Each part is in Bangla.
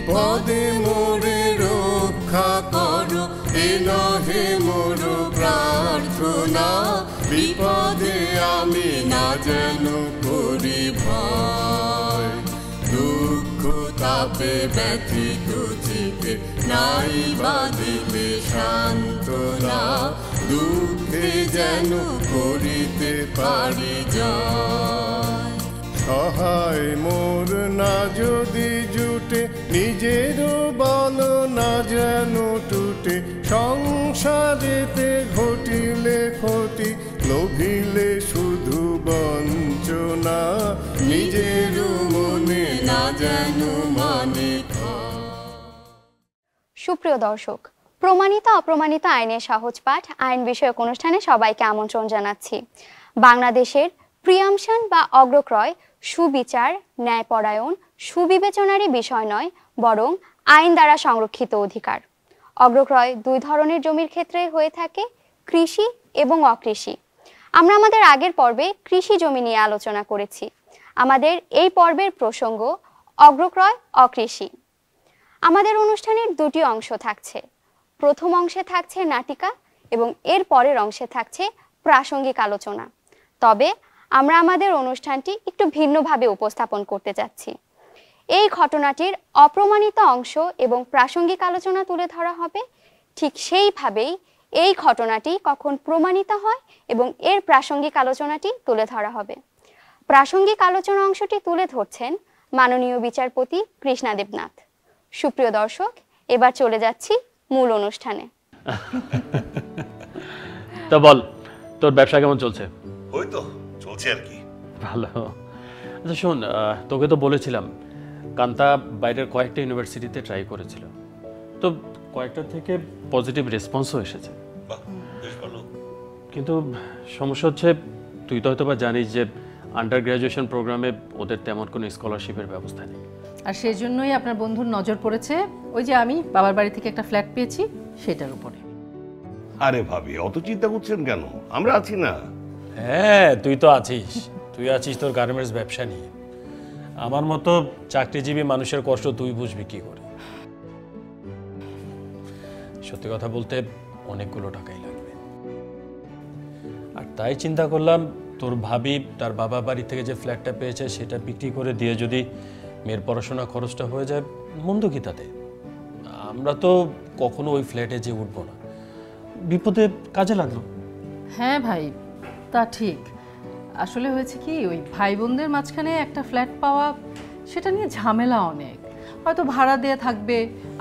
বিপদে মোরে রক্ষা করো, এ নহে মোর প্রার্থনা। বিপদে আমি না যেন করি ভয়, দুঃখ তাপে ব্যথিত চিতে নাই বাঁধিবে সান্ত্বনা। দুঃখে যেন করিতে পারি জয়। সহায় মোর না যদি জুটে, নিজেরও বল না যেন টুটে। সংসারেতে ঘটিলে ক্ষতি, লোভিলে শুধু বঞ্চনা। নিজেরও মনে না যেন মানে। সুপ্রিয় দর্শক, প্রমাণিত অপ্রমাণিত আইনের সহজ পাঠ আইন বিষয়ক অনুষ্ঠানে সবাইকে আমন্ত্রণ জানাচ্ছি। বাংলাদেশের প্রিয়াম্পশন বা অগ্রক্রয় সুবিচার, ন্যায়পরায়ণ, সুবিবেচনারই বিষয় নয়, বরং আইন দ্বারা সংরক্ষিত অধিকার। অগ্রক্রয় দুই ধরনের জমির ক্ষেত্রে হয়ে থাকে, কৃষি এবং অকৃষি। আমরা আমাদের আগের পর্বে কৃষি জমি নিয়ে আলোচনা করেছি। আমাদের এই পর্বের প্রসঙ্গ অগ্রক্রয় অকৃষি। আমাদের অনুষ্ঠানের দুটি অংশ থাকছে। প্রথম অংশে থাকছে নাটিকা এবং এর পরের অংশে থাকছে প্রাসঙ্গিক আলোচনা। তবে আমরা আমাদের অনুষ্ঠানটি একটু ভিন্নভাবে উপস্থাপন করতে যাচ্ছি। এই ঘটনাটির অপ্রমাণিত অংশ এবং প্রাসঙ্গিক আলোচনা তুলে ধরা হবে, ঠিক সেইভাবেই এই ঘটনাটি কখন প্রমাণিত হয় এবং এর প্রাসঙ্গিক আলোচনাটি তুলে ধরা হবে। প্রাসঙ্গিক আলোচনা অংশটি তুলে ধরছেন মাননীয় বিচারপতি কৃষ্ণা দেবনাথ। সুপ্রিয় দর্শক, এবার চলে যাচ্ছি মূল অনুষ্ঠানে। তো বল, তোর ব্যবসা কেমন চলছে? ওই তো চলছে আর কি। ভালো। আচ্ছা শোন, তোকে তো বলেছিলাম কান্তা বাইরের কয়েকটা ইউনিভার্সিটিতে ট্রাই করেছিল, তো কয়েকটা থেকে পজিটিভ রেসপন্সও এসেছে। বাহ, বেশ ভালো। কিন্তু সমস্যা হচ্ছে, তুই তো হয়তো বা জানিস যে আন্ডার গ্র্যাজুয়েশন প্রোগ্রামে ওদের তেমন কোনো স্কলারশিপের ব্যবস্থা নেই। আর সেই জন্যই আপনার বন্ধুর নজর পড়েছে ওই যে আমি বাবার বাড়ি থেকে একটা ফ্ল্যাট পেয়েছি সেটার উপরে। আরে ভাবি, অত চিন্তা করছেন কেন? আমরা আছি না। হ্যাঁ, তুই তো আছিস। তুই আছিস তোর গার্মেন্টস ব্যবসা নিয়ে। আমার মতো চাকরিজীবী মানুষের কষ্ট তুই বুঝবি কি করে? সত্যি কথা বলতে অনেকগুলো টাকাই লাগবে, আর তাই চিন্তা করলাম তোর ভাবি তার বাবা বাড়ি থেকে যে ফ্ল্যাটটা পেয়েছে সেটা বিক্রি করে দিয়ে যদি মেয়ের পড়াশোনা খরচটা হয়ে যায়, মন্দ কি তাতে? আমরা তো কখনো ওই ফ্ল্যাটে যে উঠবো না, বিপদে কাজে লাগলো। হ্যাঁ ভাই, তা ঠিক। আসলে হয়েছে কি, ওই ভাই বোনদের মাঝখানে একটা ফ্ল্যাট পাওয়া, সেটা নিয়ে ঝামেলা অনেক। হয়তো ভাড়া দিয়ে থাকবে,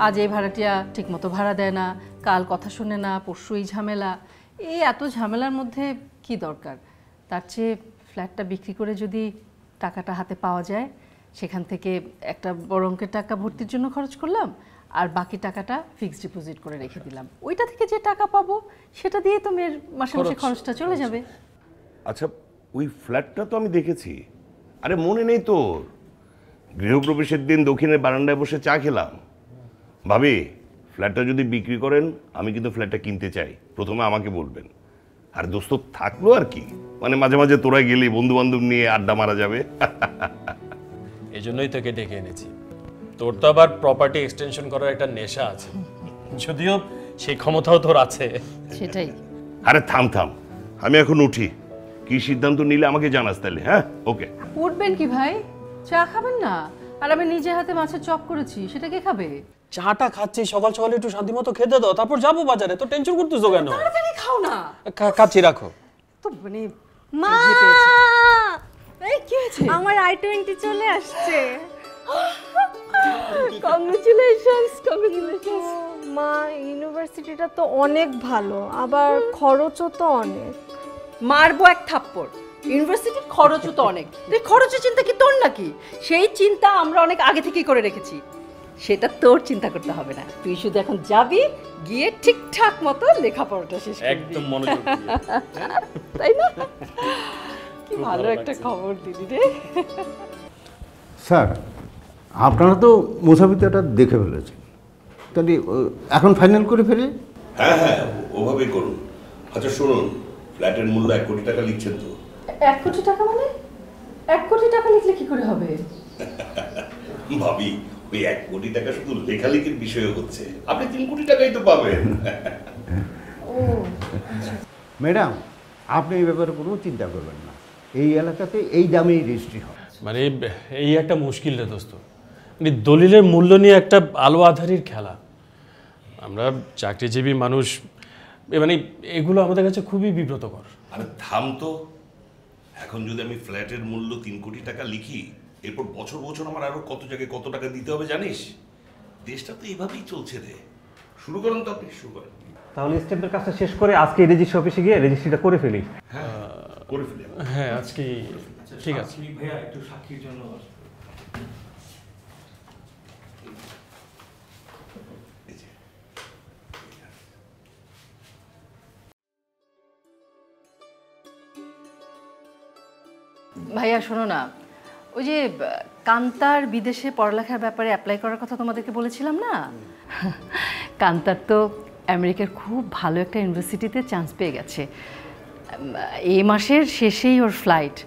আজ এই ভাড়াটিয়া ঠিকমতো ভাড়া দেয় না, কাল কথা শোনে না, পরশু এই ঝামেলা। এই এত ঝামেলার মধ্যে কি দরকার? তার চেয়ে ফ্ল্যাটটা বিক্রি করে যদি টাকাটা হাতে পাওয়া যায়, সেখান থেকে একটা বড় অঙ্কের টাকা ভর্তির জন্য খরচ করলাম, আর বাকি টাকাটা ফিক্সড ডিপোজিট করে রেখে দিলাম। ওইটা থেকে যে টাকা পাবো সেটা দিয়ে তো মেয়ের মাসে মাসে খরচটা চলে যাবে। আচ্ছা, ওই ফ্ল্যাটটা তো আমি দেখেছি। আরে মনে নেই তোর? গৃহপ্রবেশের দিন দক্ষিণের বারান্দায় বসে চা খেলাম। ভাবি, ফ্ল্যাটটা যদি বিক্রি করেন আমি কিন্তু ফ্ল্যাটটা কিনতে চাই, প্রথমে আমাকে বলবেন। আর দোস্ত থাকলো আর কি, মানে মাঝে মাঝে তোরা গেলি বন্ধু বান্ধব নিয়ে আড্ডা মারা যাবে। এই জন্যই তোকে ডেকে এনেছি। তোর তো আবার প্রপার্টি এক্সটেনশন করার একটা নেশা আছে, যদিও সেই ক্ষমতাও তোর আছে। সেটাই। আরে থাম থাম, আমি এখন উঠি। কি সিদ্ধান্ত নিলে আমাকে জানাস তাহলে। হ্যাঁ, ওকে। উঠবেন কি ভাই? চা খাবেন না? আর আমি নিজে হাতে মাছের চপ করেছি, সেটা কে খাবে? চাটা খাচ্ছি, সকাল সকাল একটু শান্তি মতো খেতে দাও, তারপর যাবো বাজারে। তো টেনশন করতেছো কেন? তাড়াতাড়ি খাও না। খাচ্ছি, রাখো। তো মানে মা, এই কি হয়েছে? আমার I-20 চলে আসছে। Congratulations, congratulations. মা, ইউনিভার্সিটিটা তো অনেক ভালো, আবার খরচও তো অনেক। মারবো এক থাপ্পড়। ইউনিভার্সিটির খরচও তো অনেক। তুই খরচের চিন্তা কি তোর নাকি? সেই চিন্তা আমরা অনেক আগে থেকেই করে রেখেছি, সেটা তোর চিন্তা করতে হবে না। তুই শুধু এখন যাবি, গিয়ে ঠিকঠাক মতো লেখাপড়াটা শেষ করবি। একদম মনোযোগ দিয়ে। তাই না? কি ভালো একটা খবর দিলি রে। স্যার, আপনারা তো মুসাফিরটা দেখে ফেলেছেন, তাহলে এখন ফাইনাল করে ফেলে? হ্যাঁ হ্যাঁ, ওভাবেই করুন। আচ্ছা শুনুন, ফ্ল্যাটের মূল্য 1 কোটি টাকা লিখছেন তো? 1 কোটি টাকা মানে? 1 কোটি টাকা লিখলে কি করে হবে? ভাবি, ওই 1 কোটি টাকা শুধু লেখালেখির বিষয় হচ্ছে, আপনি 3 কোটি টাকাই তো পাবেন। ম্যাডাম, আপনি এই ব্যাপারে কোনো চিন্তা করবেন না, এই এলাকাতে এই দামেই রেজিস্ট্রি হয়। মানে এই একটা মুশকিল রে দোস্ত, মানে দলিলের মূল্য নিয়ে একটা আলো আধারির খেলা। আমরা চাকরিজীবী মানুষ, মানে এগুলো আমাদের কাছে খুবই বিব্রতকর। আরে থাম তো, এখন যদি আমি ফ্ল্যাটের মূল্য 3 কোটি টাকা লিখি, এরপর বছর বছর আমার আরো কত জায়গায় কত টাকা দিতে হবে জানিস? দেশটা তো এইভাবেই চলছে রে। শুরু করেন তো, আপনি শুরু করেন। তাহলে স্টেম্পের কাজটা শেষ করে আজকে রেজিস্ট্রি অফিসে গিয়ে রেজিস্ট্রিটা করে ফেলি। হ্যাঁ, করে ফেলি। হ্যাঁ আজকে ঠিক আছে। ভাইয়া একটু সাক্ষীর জন্য ভাইয়া শোনো না, ওই যে কান্তার বিদেশে পড়ালেখার ব্যাপারে অ্যাপ্লাই করার কথা তোমাদেরকে বলেছিলাম না, কান্তার তো আমেরিকার খুব ভালো একটা ইউনিভার্সিটিতে চান্স পেয়ে গেছে। এই মাসের শেষেই ওর ফ্লাইট,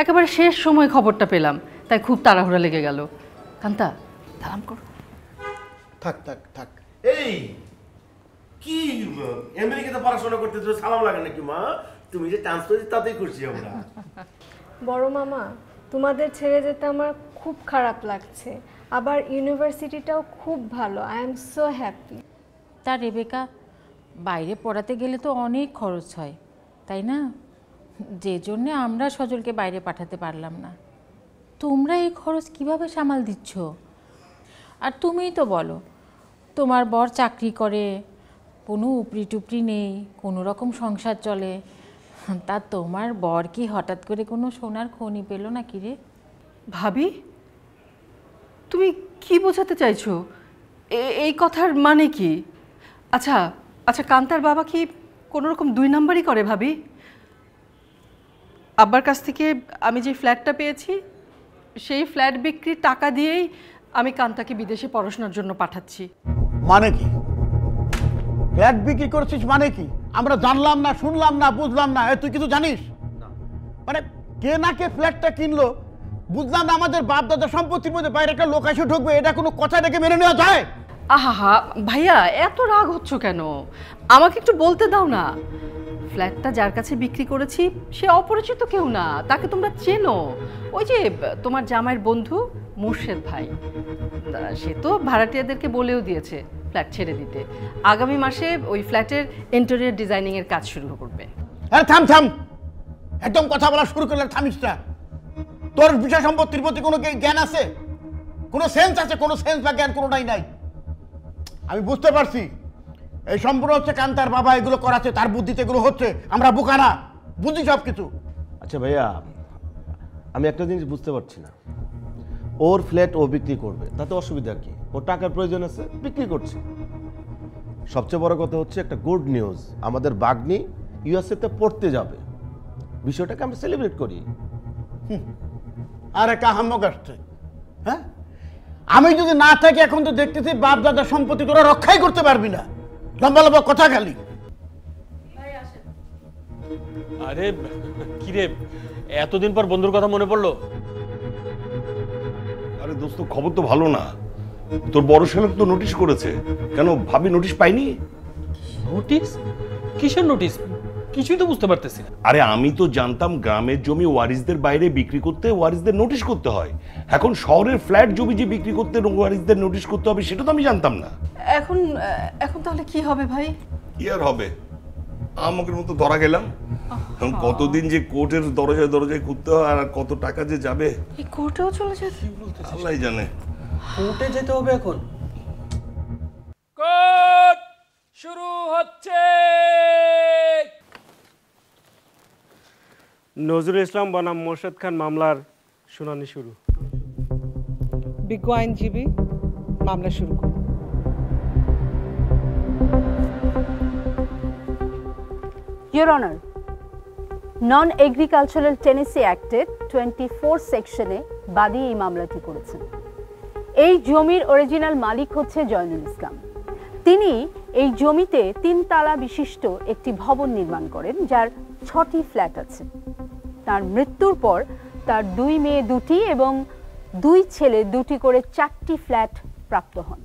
একেবারে শেষ সময় খবরটা পেলাম, তাই খুব তাড়াহুড়া লেগে গেল। কান্তা সালাম করো। থাক থাক থাক। এই কি আমেরিকাতে পড়াশোনা করতে তো সালাম লাগে নাকি মা? তুমি যে চান্স পেয়েছি তাতেই খুশি আমরা। বড় মামা, তোমাদের ছেড়ে যেতে আমার খুব খারাপ লাগছে, আবার ইউনিভার্সিটিটাও খুব ভালো। I am so happy. তা রেবেকা, বাইরে পড়াতে গেলে তো অনেক খরচ হয়, তাই না? যে জন্যে আমরা সজলকে বাইরে পাঠাতে পারলাম না। তোমরা এই খরচ কিভাবে সামাল দিচ্ছ? আর তুমিই তো বলো, তোমার বর চাকরি করে, কোনো উপরি টুপরি নেই, কোনো রকম সংসার চলে। তা তোমার বর কি হঠাৎ করে কোনো সোনার খনি পেল না কি রে? ভাবি, তুমি কি বোঝাতে চাইছো? এই কথার মানে কি? আচ্ছা আচ্ছা, কান্তার বাবা কি কোনো রকম 2 নাম্বারই করে ভাবি? আব্বার কাছ থেকে আমি যে ফ্ল্যাটটা পেয়েছি, সেই ফ্ল্যাট বিক্রির টাকা দিয়েই আমি কান্তাকে বিদেশে পড়াশোনার জন্য পাঠাচ্ছি। মানে কি? ফ্ল্যাট বিক্রি করছিস মানে কি? আমরা জানলাম না, শুনলাম না, বুঝলাম না। তুই কিছু জানিস? মানে কে না কে ফ্ল্যাটটা কিনলো বুঝলাম না, আমাদের বাপ দাদা সম্পত্তির মধ্যে বাইরে একটা লোক এসে ঢুকবে, এটা কোনো কথা ডেকে মেনে নেওয়া যায়? আহা ভাইয়া, এত রাগ হচ্ছ কেন? আমাকে একটু বলতে দাও না। ফ্ল্যাটটা যার কাছে বিক্রি করেছি সে অপরিচিত কেউ না, তাকে তোমরা চেনো। ওই যে তোমার জামাইয়ের বন্ধু মুর্শেদ ভাই, সে তো ভাড়াটিয়াদেরকে বলেও দিয়েছে ফ্ল্যাট ছেড়ে দিতে। আগামী মাসে ওই ফ্ল্যাটের ইন্টেরিয়র ডিজাইনিং এর কাজ শুরু করবে। আরে থাম থাম, একদম কথা বলা শুরু করলে থামিস না। তোর বিষয় সম্পত্তির প্রতি কোনো জ্ঞান আছে? কোনো সেন্স আছে? কোনো সেন্স বা জ্ঞান কোনোটাই নাই। আমি বুঝতে পারছি এই সম্পূর্ণ হচ্ছে কান্তার বাবা এগুলো করাচ্ছে, তার বুদ্ধিতে এগুলো হচ্ছে। আমরা বোকা না, বুঝি সব কিছু। আচ্ছা ভাইয়া, আমি একটা জিনিস বুঝতে পারছি না। ওর ফ্ল্যাট ও বিক্রি করবে, তাতে অসুবিধা কি? ওর টাকার প্রয়োজন আছে, বিক্রি করছে। সবচেয়ে বড় কথা হচ্ছে একটা গুড নিউজ, আমাদের বাগ্নি ইউএসএতে পড়তে যাবে। বিষয়টাকে আমরা সেলিব্রেট করি। আরে কাহাম্মক আসছে। হ্যাঁ, আমি যদি না থাকি এখন তো দেখতেছি বাপ দাদার সম্পত্তি তোরা রক্ষাই করতে পারবি না। লম্বা লম্বা কথা খালি। আরে কিরে, এতদিন পর বন্ধুর কথা মনে পড়লো? আরে দোস্ত, খবর তো ভালো না। তোর বড় শালক তো নোটিশ করেছে। কেন ভাবি নোটিশ পাইনি? নোটিশ? কিসের নোটিশ? কিছুই তো বুঝতে পারতেছি না। আরে আমি তো জানতাম গ্রামের জমি ওয়ারিসদের বাইরে বিক্রি করতে ওয়ারিসদের নোটিশ করতে হয়। এখন শহরের ফ্ল্যাট জমি যে বিক্রি করতে ওয়ারিসদের নোটিশ করতে হবে সেটা তো আমি জানতাম না। এখন এখন তাহলে কি হবে ভাই? কি আর হবে, আমাকে মতো ধরা গেলাম। কতদিন যে কোর্টের দরজায় দরজায় ঘুরতে হয় আর কত টাকা যে যাবে। এই কোর্টেও চলে যেতে? আল্লাহ জানে। কোর্টে যেতে হবে এখন? কোর্ট শুরু হচ্ছে। নজরুল ইসলাম বনাম মোর্শেদ খান মামলার শুনানি শুরু। বিজ্ঞ আইনজীবী, মামলা শুরু করুন। Your Honor, Non-Agricultural Tennessee Acted 24 সেকশনে বাদী এই মামলাটি করেছেন। এই জমির অরিজিনাল মালিক হচ্ছে জয়নুল ইসলাম। তিনি এই জমিতে 3 তালা বিশিষ্ট একটি ভবন নির্মাণ করেন, যার 6টি ফ্ল্যাট আছে। তার মৃত্যুর পর তার 2 মেয়ে 2টি এবং দুই ছেলে দুটি করে 4টি ফ্ল্যাট প্রাপ্ত হন।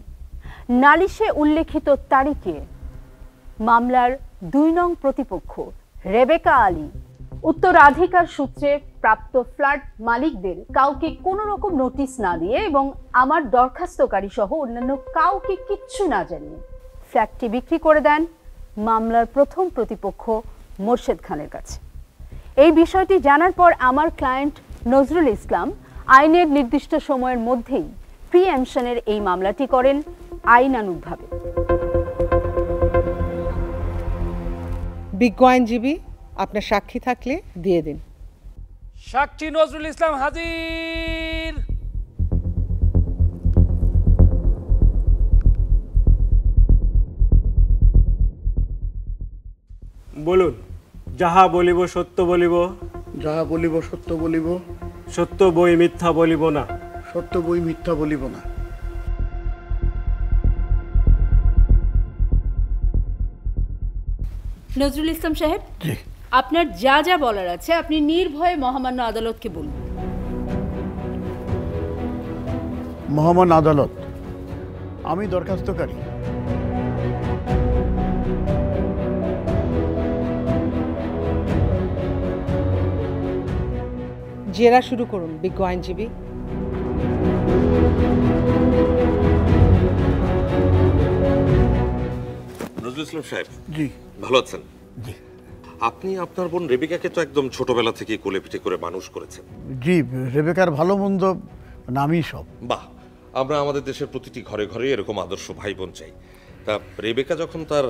নালিশে উল্লেখিত তারিখে মামলার 2 নং প্রতিপক্ষ রেবেকা আলী উত্তরাধিকার সূত্রে প্রাপ্ত ফ্ল্যাট মালিকদের কাউকে কোনো রকম নোটিশ না দিয়ে এবং আমার দরখাস্তকারী সহ অন্যান্য কাউকে কিচ্ছু না জানিয়ে ফ্ল্যাটটি বিক্রি করে দেন মামলার প্রথম প্রতিপক্ষ মোর্শেদ খানের কাছে। এই বিষয়টি জানার পর আমার ক্লায়েন্ট নজরুল ইসলাম আইনের নির্দিষ্ট সময়ের মধ্যেই প্রিএমশনের এই মামলাটি করেন আইনানুগভাবে। বিজ্ঞ আইনজীবী, আপনার সাক্ষী থাকলে দিয়ে দিন। সাক্ষী নজরুল ইসলাম হাজির। বলুন। যাহা বলিব সত্য বলিব। যাহা বলিব সত্য বলিব। সত্য বই মিথ্যা বলিব না। সত্য বই মিথ্যা বলিব না। নজরুল ইসলাম সাহেব, আপনার যা যা বলার আছে আপনি নির্ভয়ে মহামান্য আদালতকে বলুন। মহামান্য আদালত, আমি দরখাস্তকারী জেরা শুরু করুন বিজ্ঞ আইনজীবী। নজরুল ইসলাম সাহেব, জি ভালো আছেন? জি। আপনি আপনার বোন রেবেকাকে তো একদম ছোটবেলা থেকে কোলে পিঠে করে মানুষ করেছেন। জি, রেবেকার ভালো মন্দ নামই সব। বাহ, আমরা আমাদের দেশের প্রতিটি ঘরে ঘরে এরকম আদর্শ ভাই বোন চাই। তা রেবেকা যখন তার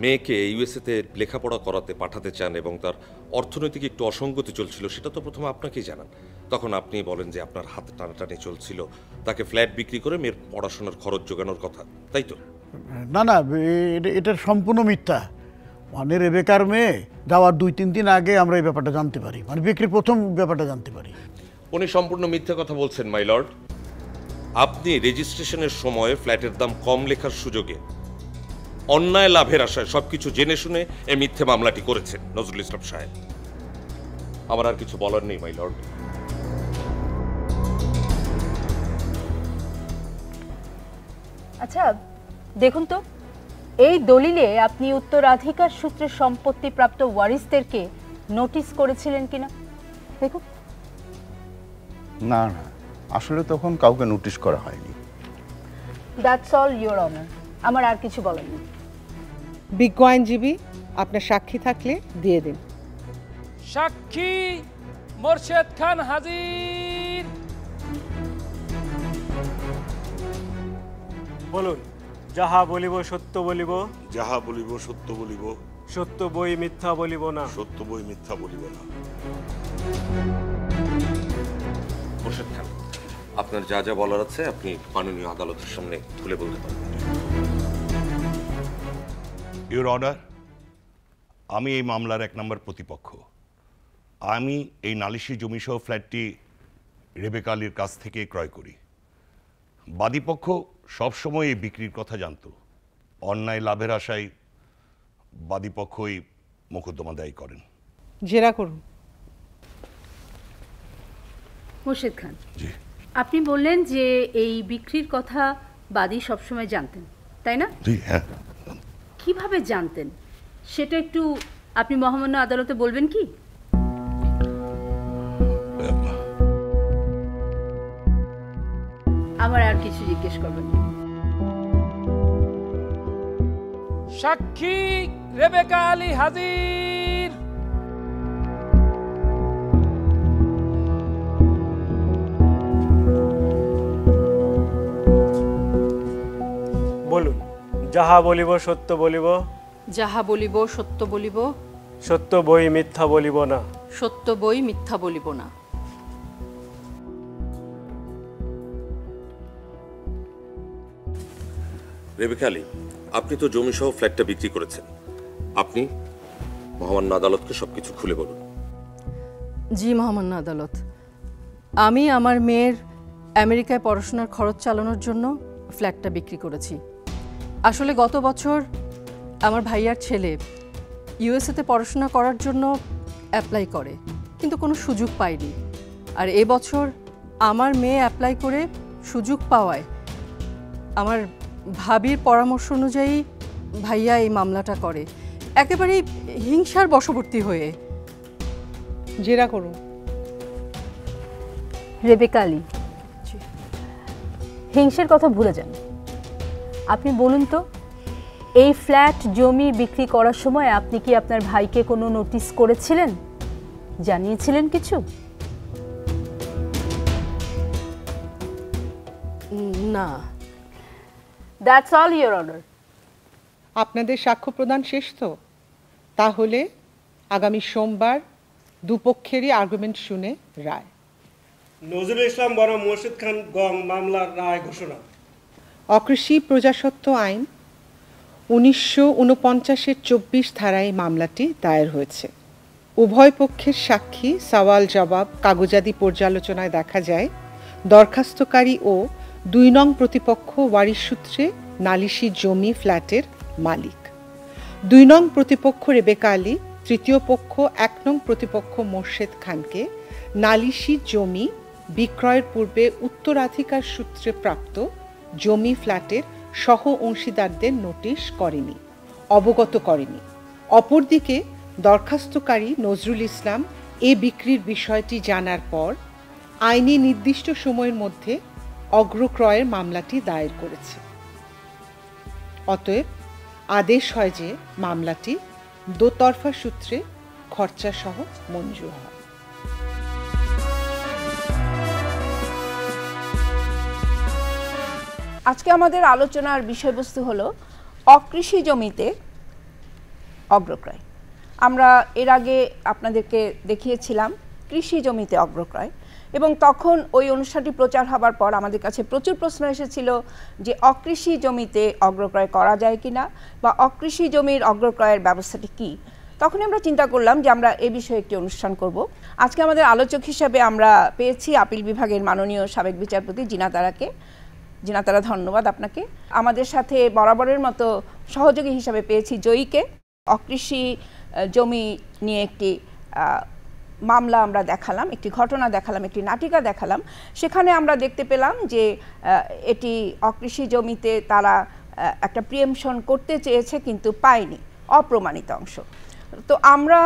মেয়েকে ইউএসএতে লেখাপড়া করাতে পাঠাতে চান এবং তার অর্থনৈতিক একটু অসঙ্গতি চলছিল, সেটা তো প্রথমে আপনাকেই জানান। তখন আপনি বলেন যে আপনার হাত টানাটানি চলছিল, তাকে ফ্ল্যাট বিক্রি করে মেয়ের পড়াশোনার খরচ জোগানোর কথা, তাই তো? না না, এটার সম্পূর্ণ মিথ্যা। মানে রেবেকার মেয়ে যাওয়ার 2-3 দিন আগে আমরা এই ব্যাপারটা জানতে পারি, মানে বিক্রির প্রথম ব্যাপারটা জানতে পারি। উনি সম্পূর্ণ মিথ্যা কথা বলছেন মাই লর্ড। আপনি রেজিস্ট্রেশনের সময় ফ্ল্যাটের দাম কম লেখার সুযোগে অন্যায় লাভের আশায় সবকিছু জেনে শুনে এই মিথ্যে মামলাটি করেছেন নজরুল ইসলাম সাহেব। আমার আর কিছু বলার নেই মাই লর্ড। আচ্ছা দেখুন তো, এই দলিলে আপনি উত্তরাধিকার সূত্রে সম্পত্তি প্রাপ্ত ওয়ারিসদেরকে নোটিশ করেছিলেন কিনা দেখুন। না না, আসলে তখন কাউকে নোটিশ করা হয়নি। দ্যাটস অল ইওর অনার, আমার আর কিছু বলার নেই। বিজ্ঞ আইনজীবী, আপনার সাক্ষী থাকলে দিয়ে দিন। সাক্ষী মোর্শেদ খান হাজির। বলুন। যাহা বলিব সত্য বলিব। যাহা বলিব সত্য বলিব। সত্য বই মিথ্যা বলিব না। সত্য বই মিথ্যা বলিব না। মোর্শেদ খান, আপনার যা যা বলার আছে আপনি মাননীয় আদালতের সামনে তুলে বলতে পারেন। ইওর অর্ডার, আমি এই মামলার 1 নম্বর প্রতিপক্ষ। আমি এই নালিশি জমিসহ ফ্ল্যাটটি রেবেকা আলীর কাছ থেকে ক্রয় করি। বাদীপক্ষ সবসময় এই বিক্রির কথা জানত। অন্যায় লাভের আশায় বাদীপক্ষই মোকদ্দমা দায়ী করেন। জেরা করুন। মোর্শেদ খান, জি। আপনি বললেন যে এই বিক্রির কথা বাদী সবসময় জানতেন, তাই না? জি হ্যাঁ। কিভাবে জানতেন সেটা একটু আপনি মহামান্য আদালতে বলবেন কি? আমার আর কিছু জিজ্ঞেস করবেন না। সাক্ষী রেবেকা আলী হাজির। বলুন। যাহা বলিব সত্য বলিব। যাহা বলিব সত্য বলিব। সত্য বই মিথ্যা বলিব না। সত্য বই মিথ্যা বলিব না। রেবেকা আলী, আপনি তো জমি সহ ফ্ল্যাটটা বিক্রি করেছেন। আপনি মহামান্য আদালতকে সবকিছু খুলে বলুন। জি মহামান্য আদালত, আমি আমার মেয়ের আমেরিকায় পড়াশোনার খরচ চালানোর জন্য ফ্ল্যাটটা বিক্রি করেছি। আসলে গত বছর আমার ভাইয়ার ছেলে ইউএসএতে পড়াশোনা করার জন্য অ্যাপ্লাই করে, কিন্তু কোনো সুযোগ পায়নি। আর এবছর আমার মেয়ে অ্যাপ্লাই করে সুযোগ পাওয়ায় আমার ভাবির পরামর্শ অনুযায়ী ভাইয়া এই মামলাটা করে, একেবারেই হিংসার বশবর্তী হয়ে। জেরা করুন। রেবেকা আলী, হিংসের কথা ভুলে যান। আপনি বলুন তো, এই ফ্ল্যাট জমি বিক্রি করার সময় আপনি কি আপনার ভাইকে কোনো নোটিশ করেছিলেন, জানিয়েছিলেন কিছু? না। That's all your order. আপনাদের সাক্ষ্য প্রদান শেষ তো? তাহলে আগামী সোমবার দুপক্ষেরই আর্গুমেন্ট শুনে রায়। নজরুল ইসলাম বনাম মোর্শেদ খান গং মামলার রায় ঘোষণা। অকৃষি প্রজাস্বত্ব আইন 1949-এর 24 ধারায় মামলাটি দায়ের হয়েছে। উভয় পক্ষের সাক্ষী সওয়াল জবাব কাগজাদি পর্যালোচনায় দেখা যায় দরখাস্তকারী ও 2 নং প্রতিপক্ষ ওয়ারিশ সূত্রে নালিশি জমি ফ্ল্যাটের মালিক। 2 নং প্রতিপক্ষ রেবেকা আলী তৃতীয় পক্ষ 1 নং প্রতিপক্ষ মোর্শেদ খানকে নালিশি জমি বিক্রয়ের পূর্বে উত্তরাধিকার সূত্রে প্রাপ্ত জমি ফ্ল্যাটের সহ অংশীদারদের নোটিশ করেনি, অবগত করেনি। অপরদিকে দরখাস্তকারী নজরুল ইসলাম এ বিক্রির বিষয়টি জানার পর আইনি নির্দিষ্ট সময়ের মধ্যে অগ্রক্রয়ের মামলাটি দায়ের করেছে। অতএব আদেশ হয় যে মামলাটি দোতরফা সূত্রে খরচাসহ মঞ্জুর হয়। আজকে আমাদের আলোচনার বিষয়বস্তু হলো অকৃষি জমিতে অগ্রক্রয়। আমরা এর আগে আপনাদেরকে দেখিয়েছিলাম কৃষি জমিতে অগ্রক্রয়, এবং তখন ওই অনুষ্ঠানটি প্রচার হবার পর আমাদের কাছে প্রচুর প্রশ্ন এসেছিল যে অকৃষি জমিতে অগ্রক্রয় করা যায় কিনা, বা অকৃষি জমির অগ্রক্রয়ের ব্যবস্থাটি কী। তখন আমরা চিন্তা করলাম যে আমরা এ বিষয়ে একটি অনুষ্ঠান করব। আজকে আমাদের আলোচক হিসাবে আমরা পেয়েছি আপিল বিভাগের মাননীয় সাবেক বিচারপতি জিনাতারাকে। জিনাতারা, ধন্যবাদ আপনাকে। আমাদের সাথে বরাবরের মতো সহযোগী হিসাবে পেয়েছি জয়ীকে। অকৃষি জমি নিয়ে একটি মামলা আমরা দেখালাম, একটি ঘটনা দেখালাম, একটি নাটিকা দেখালাম। সেখানে আমরা দেখতে পেলাম যে এটি অকৃষি জমিতে তারা একটা প্রিএমশন করতে চেয়েছে কিন্তু পায়নি, অপ্রমাণিত অংশ। তো আমরা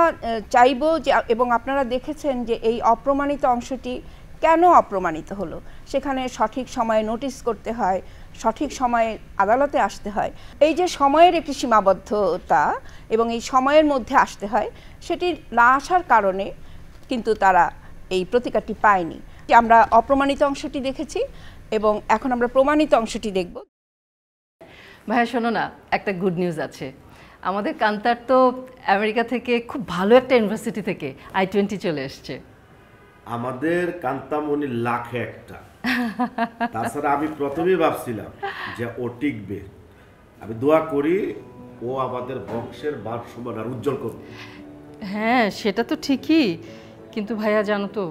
চাইব যে, এবং আপনারা দেখেছেন যে এই অপ্রমাণিত অংশটি কেন অপ্রমাণিত হলো। সেখানে সঠিক সময়ে নোটিশ করতে হয়, সঠিক সময়ে আদালতে আসতে হয়। এই যে সময়ের একটি সীমাবদ্ধতা এবং এই সময়ের মধ্যে আসতে হয়, সেটি না আসার কারণে কিন্তু তারা এই প্রতিকারটি পায়নি। আমরা অপ্রমাণিত অংশটি দেখেছি এবং এখন আমরা প্রমাণিত অংশটি দেখব। ভাইয়া শোনো না, একটা গুড নিউজ আছে। আমাদের কান্তার তো আমেরিকা থেকে খুব ভালো একটা ইউনিভার্সিটি থেকে I-20 চলে এসছে। আমাদের কান্তামণি লাখে একটা। তাছাড়া আমি প্রথমেই ভাবছিলাম যে ও টিকবে। আমি দোয়া করি ও আমাদের বংশের মান সম্মান আর উজ্জ্বল করবে। হ্যাঁ, সেটা তো ঠিকই, কিন্তু ভাইয়া জানো তো,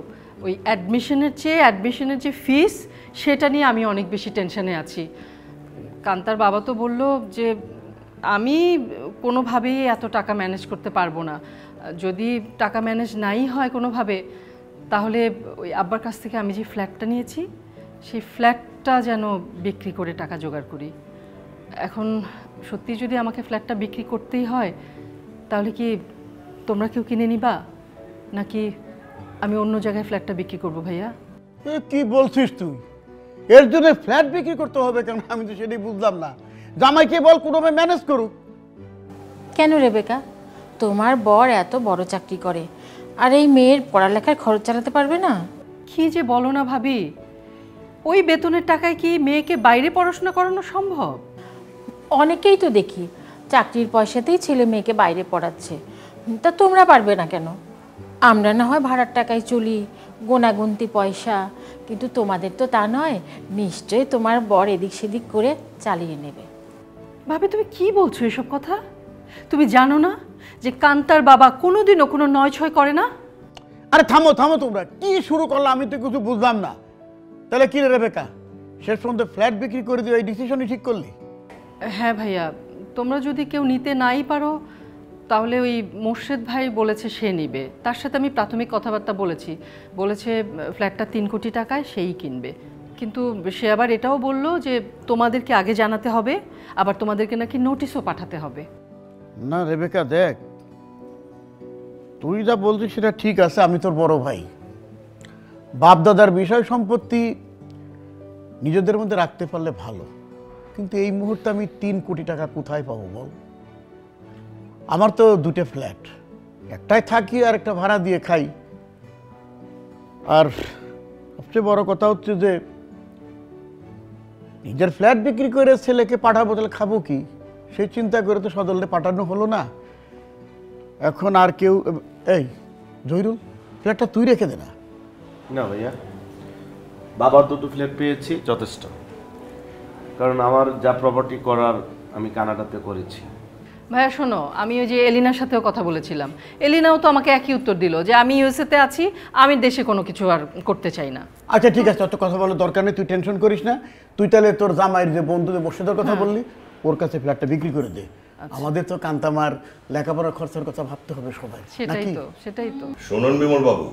ওই অ্যাডমিশনের যে ফিস, সেটা নিয়ে আমি অনেক বেশি টেনশনে আছি। কান্তার বাবা তো বলল যে আমি কোনোভাবেই এত টাকা ম্যানেজ করতে পারবো না। যদি টাকা ম্যানেজ নাই হয় কোনোভাবে, তাহলে ওই আব্বার কাছ থেকে আমি যে ফ্ল্যাটটা নিয়েছি, সেই ফ্ল্যাটটা যেন বিক্রি করে টাকা জোগাড় করি। এখন সত্যি যদি আমাকে ফ্ল্যাটটা বিক্রি করতেই হয়, তাহলে কি তোমরা কেউ কিনে নিবা, নাকি আমি অন্য জায়গায় ফ্ল্যাটটা বিক্রি করবো? ভাইয়া কি বলছিস তুই? এর জন্য ফ্ল্যাট বিক্রি করতে হবে কেন? আমি তো সেটাই বুঝলাম না। জামাইকে বল কোনোভাবে ম্যানেজ করুক। কেন রেবেকা, তোমার বর এত বড় চাকরি করে, আর এই মেয়ের পড়ালেখার খরচ চালাতে পারবে না? কি যে বলো না ভাবি, ওই বেতনের টাকায় কি মেয়েকে বাইরে পড়াশোনা করানো সম্ভব? অনেকেই তো দেখি চাকরির পয়সাতেই ছেলে মেয়েকে বাইরে পড়াচ্ছে, তা তোমরা পারবে না কেন? আমরা না হয় ভাড়ার টাকায় চলি, গোনাগুনতি পয়সা, কিন্তু তোমাদের তো তা নয়। নিশ্চয়ই তোমার বর এদিক সেদিক করে চালিয়ে নেবে। ভাবি তুমি কি বলছো এসব কথা? তুমি জানো না যে কান্তার বাবা কোনোদিনও কোনো নয় ছয় করে না? আরে থামো থামো, তোমরা কি শুরু করলো আমি তো কিছু বুঝলাম না। তাহলে কি রে রেবেকা, শেষ পর্যন্ত ফ্ল্যাট বিক্রি করে দিও এই ডিসিশনই ঠিক করলি? হ্যাঁ ভাইয়া, তোমরা যদি কেউ নিতে নাই পারো, তাহলে ওই মোর্শেদ ভাই বলেছে সে নিবে, তার সাথে আমি প্রাথমিক কথাবার্তা বলেছি, বলেছে ফ্ল্যাটটা 3 কোটি টাকায় সেই কিনবে। কিন্তু সে আবার এটাও বললো যে তোমাদেরকে আগে জানাতে হবে, আবার তোমাদেরকে নাকি নোটিশও পাঠাতে হবে। না রেবেকা দেখ, তুই যা বলছিস সেটা ঠিক আছে, আমি তোর বড় ভাই। বাপ দাদার বিষয় সম্পত্তি নিজেদের মধ্যে রাখতে পারলে ভালো, কিন্তু এই মুহূর্তে আমি 3 কোটি টাকা কোথায় পাবো বল? আমার তো 2টে ফ্ল্যাট, একটাই থাকি আর একটা ভাড়া দিয়ে খাই। আর সবচেয়ে বড় কথা হচ্ছে যে নিজের ফ্ল্যাট বিক্রি করে ছেলেকে পাঠাবো, তাহলে খাবো কি সেই চিন্তা করে তো সদলে পাঠানো হলো না। এখন আর কেউ, এই জহিরুল, ফ্ল্যাটটা তুই রেখে দে না। না ভাইয়া, বাবার 2টো ফ্ল্যাট পেয়েছি যথেষ্ট, কারণ আমার যা প্রপার্টি করার আমি কানাডাতে করেছি। ভাইয়া শোনো, আমি ওই যে এলিনার সাথেও কথা বলেছিলাম, এলিনাও তো আমাকে একই উত্তর দিল যে আমি ইউএসএতে আছি, আমি দেশে কোনো কিছু আর করতে চাই না। আচ্ছা ঠিক আছে, অত কথা বলার দরকার নেই, তুই টেনশন করিস না। তুই তাহলে তোর জামাইয়ের যে বন্ধু যে মোর্শেদের কথা বললি, ওর কাছে ফ্ল্যাটটা বিক্রি করে দে। আমাদের তো কান্তামার লেখাপড়ার খরচের কথা ভাবতে হবে সবাই। সেটাই তো। শুনুন বিমল বাবু,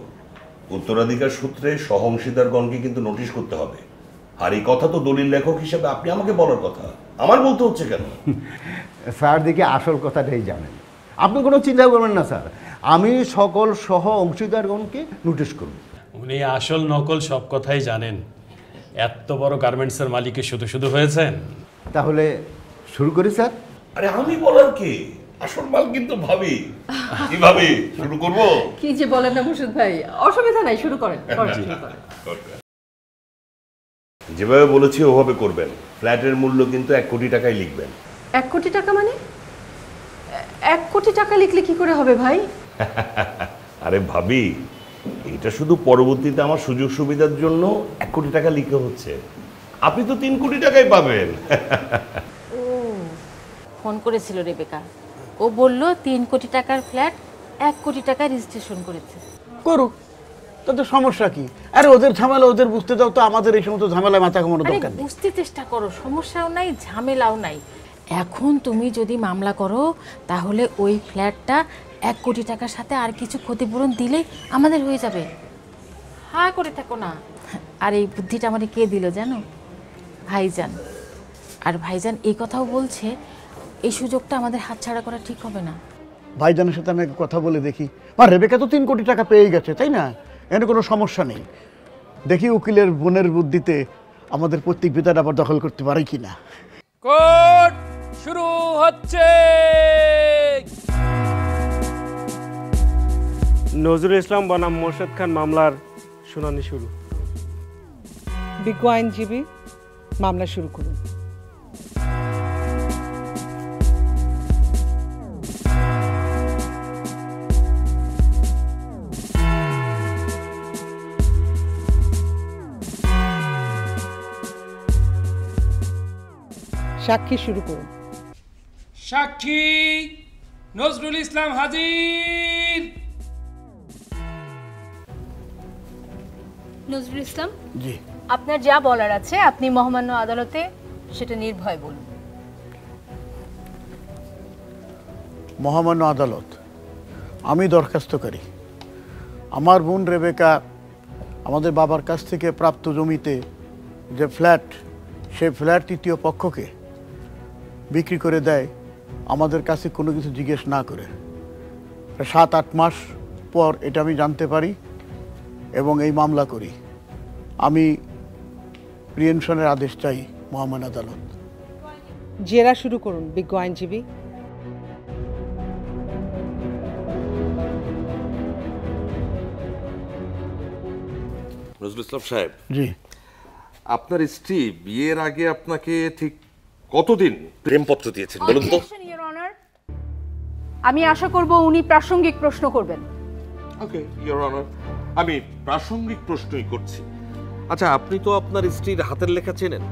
উত্তরাধিকার সূত্রে সহঅংশীদারগণকে কিন্তু নোটিশ করতে হবে। আর এই কথা তো দলিল লেখক হিসেবে আপনি আমাকে বলার কথা, আমার বলতে হচ্ছে কেন? স্যার দেখি আসল কথাটাই জানেন, আপনি কোনো চিন্তা করবেন না স্যার, আমি সকল সহ অংশীদারগণকে নোটিশ করব। উনি আসল নকল সব কথাই জানেন, এত বড় গার্মেন্টসের মালিকে শুধু শুধু হয়েছেন। তাহলে শুরু করি স্যার। আরে আমি বলার কি, আসল মাল কিন্তু ভাবি। কি ভাবি, শুরু করব? কি যে বলেন না মুর্শিদ ভাই, অসুবিধা নাই, শুরু করেন। যেভাবে বলেছি ওভাবে করবেন। ফ্ল্যাটের মূল্য কিন্তু 1 কোটি টাকায় লিখবেন। 1 কোটি টাকা মানে? 1 কোটি টাকা লিখলে কি করে হবে ভাই? আরে ভাবি, এটা শুধু পরবর্তীতে আমার সুযোগ সুবিধার জন্য 1 কোটি টাকা লিখে হচ্ছে। আপনি তো 3 কোটি টাকাই পাবেন। ও ফোন করেছিল রেবেকা, ও বলল 3 কোটি টাকার ফ্ল্যাট 1 কোটি টাকায় রেজিস্ট্রেশন করেছে। করুক, তাতে সমস্যা কি? আরে ওদের ঝামেলা ওদের বুঝতে দাও তো, আমাদের এই সমস্ত ঝামেলায় মাথা ঘামানোর দরকার নেই। বুঝতে চেষ্টা করো, সমস্যাও নাই ঝামেলাও নাই। এখন তুমি যদি মামলা করো তাহলে ওই ফ্ল্যাটটা 1 কোটি টাকার সাথে আর কিছু ক্ষতিপূরণ দিলে আমাদের হয়ে যাবে। হ্যাঁ করে থাকো না। আর এই বুদ্ধিটা আমাকে কে দিল জানো? ভাইজান। আর ভাইজান এই কথাও বলছে এই সুযোগটা আমাদের হাতছাড়া করা ঠিক হবে না। ভাইজানের সাথে আমি কথা বলে দেখি। আর রেবেকা তো 3 কোটি টাকা পেয়ে গেছে, তাই না? এখানে কোনো সমস্যা নেই। দেখি উকিলের বোনের বুদ্ধিতে আমাদের প্রত্যেক বিধান আবার দখল করতে পারি কিনা। কোর্ট শুরু হচ্ছে। নজরুল ইসলাম বনাম মোর্শেদ খান মামলার শুনানি শুরু। বিজ্ঞ আইনজীবী, মামলা শুরু করুন। সাক্ষী শুরু করুন। সাক্ষী নজরুল ইসলাম হাজির। নজরুল ইসলাম, জি, আপনার যা বলার আছে আপনি মহামান্য আদালতে সেটা নির্ভয় বলুন। মহামান্য আদালত, আমি দরখাস্তকারী। আমার বোন রেবেকা আমাদের বাবার কাছ থেকে প্রাপ্ত জমিতে যে ফ্ল্যাট, সেই ফ্ল্যাট তৃতীয় পক্ষকে বিক্রি করে দেয় আমাদের কাছে কোনো কিছু জিজ্ঞেস না করে। 7-8 মাস পর এটা আমি জানতে পারি এবং এই মামলা করি। আমি প্রিয়েনশনের আদেশ চাই মহামান্য আদালত। জেরা শুরু করুন বিজ্ঞ আইনজীবী। নজরুল ইসলাম সাহেব, জি, আপনার স্ত্রী বিয়ের আগে আপনাকে ঠিক কতদিন প্রেমপত্র দিয়েছেন বলুন তো? আমি আশা করব উনি প্রাসঙ্গিক প্রশ্ন করবেন। ওকে ইওর অনার, আমি প্রাসঙ্গিক প্রশ্নই করছি। আচ্ছা, আপনি তো আপনার স্ত্রীর হাতের লেখা চেনেন,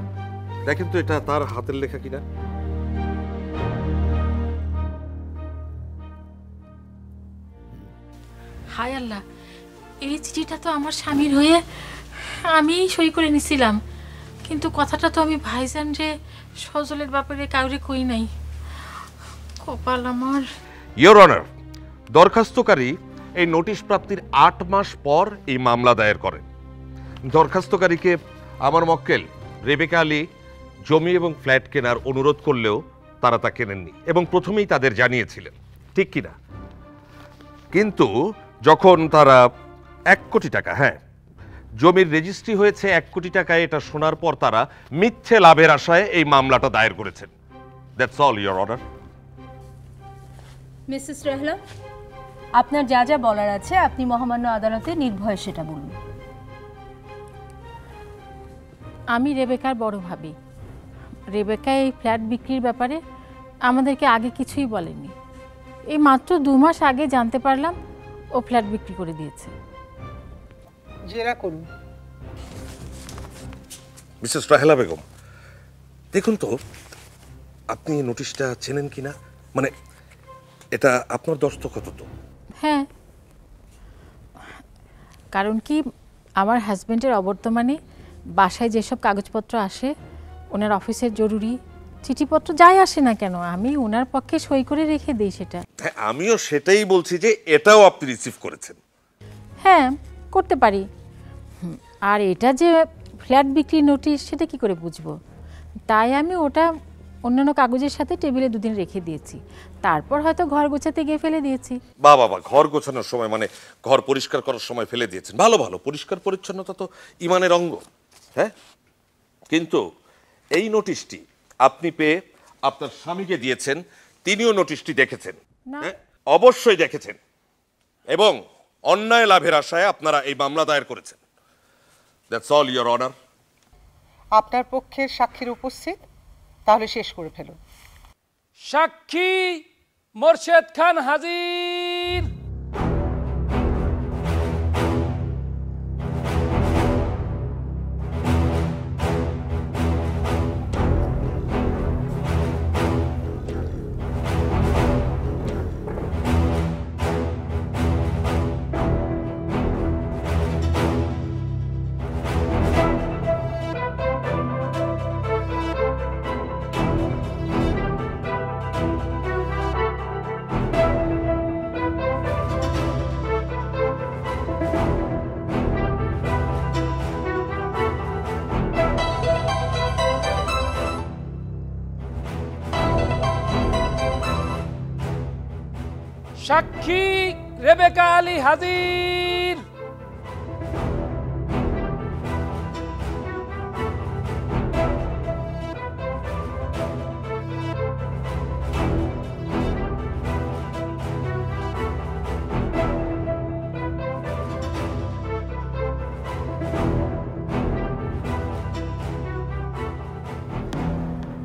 দেখেন তো এটা তার হাতের লেখা কিনা। হায় আল্লাহ, এই চিঠিটা তো আমার স্বামীর হয়ে আমিই সই করে নিছিলাম, কিন্তু কথাটা তো আমি ভাইজান যে সজলের ব্যাপারে কাউরে কই নাই। কপাল আমার। ইয়োর অনার, দরখাস্তকারী এই নোটিশ প্রাপ্তির 8 মাস পর এই মামলা দায়ের করেন। দরখাস্তকারীকে আমার মক্কেল রেবেকা আলী জমি এবং ফ্ল্যাট কেনার অনুরোধ করলেও তারা তা কেনেননি এবং প্রথমেই তাদের জানিয়েছিলেন, ঠিক কিনা? কিন্তু যখন তারা 1 কোটি টাকা, জমির রেজিস্ট্রি হয়েছে 1 কোটি টাকায়, এটা শোনার পর তারা মিথ্যে লাভের আশায় এই মামলাটা দায়ের করেছেন। That's all your honour. Mrs Rehla, আপনার যা যা বলার আছে আপনি মহামান্য আদালতে নির্ভয়ে সেটা বলুন। আমি রেবেকার বড় ভাবি। রেবেকা এই ফ্ল্যাট বিক্রির ব্যাপারে আমাদেরকে আগে কিছুই বলেনি। এই মাত্র 2 মাস আগে জানতে পারলাম ও ফ্ল্যাট বিক্রি করে দিয়েছে। জেরা করুন। মিসেস রাহেলা বেগম, দেখুন তো আপনি এই নোটিশটা চেনেন কিনা, মানে এটা আপনার দস্তখত তো? হ্যাঁ, কারণ কি আমার হাজবেন্ডের অবর্তমানে বাসায় যেসব কাগজপত্র আসে, ওনার অফিসের জরুরি চিঠিপত্র যাই আসে না কেন, আমি ওনার পক্ষে সই করে রেখে দিই সেটা। হ্যাঁ, আমিও সেটাই বলছি যে এটাও আপনি রিসিভ করেছেন। হ্যাঁ, করতে পারি। আর এটা যে ফ্ল্যাট বিক্রির নোটিশ সেটা কি করে বুঝবো? তাই আমি ওটা অন্যান্য কাগজের সাথে টেবিলে 2 দিন রেখে দিয়েছি, তারপর হয়তো ঘর গোছাতে গিয়ে ফেলে দিয়েছি। বাবা, ঘর গোছানোর সময় মানে ঘর পরিষ্কার করার সময় ফেলে দিয়েছেন। ভালো ভালো, পরিষ্কার পরিচ্ছন্নতা তো ইমানের অঙ্গ। হ্যাঁ, কিন্তু এই নোটিশটি আপনি পেয়ে আপনার স্বামীকে দিয়েছেন, তিনিও নোটিশটি দেখেছেন। হ্যাঁ, অবশ্যই দেখেছেন, এবং অন্যায় লাভের আশায় আপনারা এই মামলা দায়ের করেছেন। That's all your honour. আপনার পক্ষের সাক্ষীর উপস্থিত, তাহলে শেষ করে ফেলুন। সাক্ষী মোর্শেদ খান হাজির। সাক্ষী রেবেকা আলী হাজির।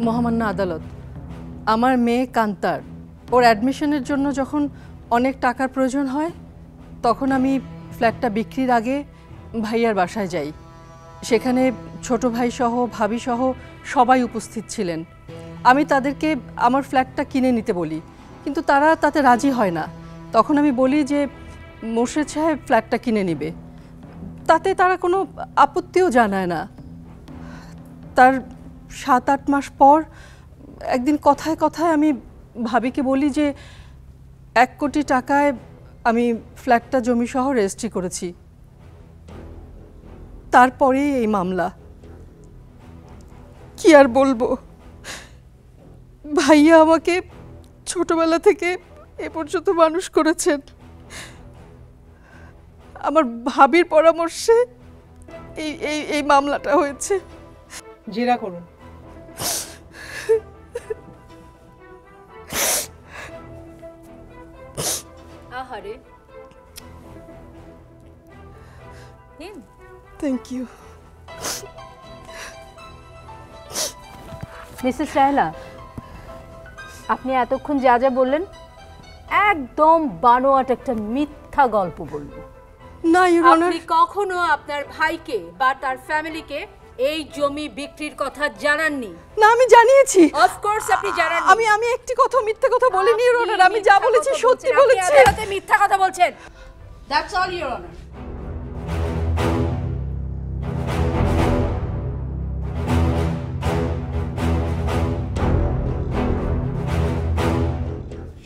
মহামান্য আদালত, আমার মেয়ে কান্তার ওর অ্যাডমিশনের জন্য যখন অনেক টাকার প্রয়োজন হয়, তখন আমি ফ্ল্যাটটা বিক্রির আগে ভাইয়ার বাসায় যাই। সেখানে ছোট ভাই সহ ভাবি সহ সবাই উপস্থিত ছিলেন। আমি তাদেরকে আমার ফ্ল্যাটটা কিনে নিতে বলি, কিন্তু তারা তাতে রাজি হয় না। তখন আমি বলি যে মোর্শেদ সাহেব ফ্ল্যাটটা কিনে নেবে, তাতে তারা কোনো আপত্তিও জানায় না। তার 7-8 মাস পর একদিন কথায় কথায় আমি ভাবিকে বলি যে 1 কোটি টাকায় আমি ফ্ল্যাটটা জমি সহ রেজিস্ট্রি করেছি। তারপরেই এই মামলা। কি আর বলবো, ভাইয়া আমাকে ছোটবেলা থেকে এ পর্যন্ত মানুষ করেছেন। আমার ভাবির পরামর্শে এই মামলাটা হয়েছে। জেরা করুন। আহারে, থ্যাংক ইউ। মিসেস রাহেলা, আপনি এতক্ষণ যা যা বললেন একদম বানোয়াট একটা মিথ্যা গল্প বললেন। না ইউর অনার, আপনি কখনো আপনার ভাইকে বা তার ফ্যামিলিকে এই জমি বিক্রির কথা জানাননি। না, আমি জানিয়েছি। অফ কোর্স আপনি জানান। আমি একটি কথা মিথ্যা কথা বলিনি ইউর অনার, আমি যা বলেছি সত্যি বলেছি। আপনি আদালতে মিথ্যা কথা বলছেন। That's all your honour.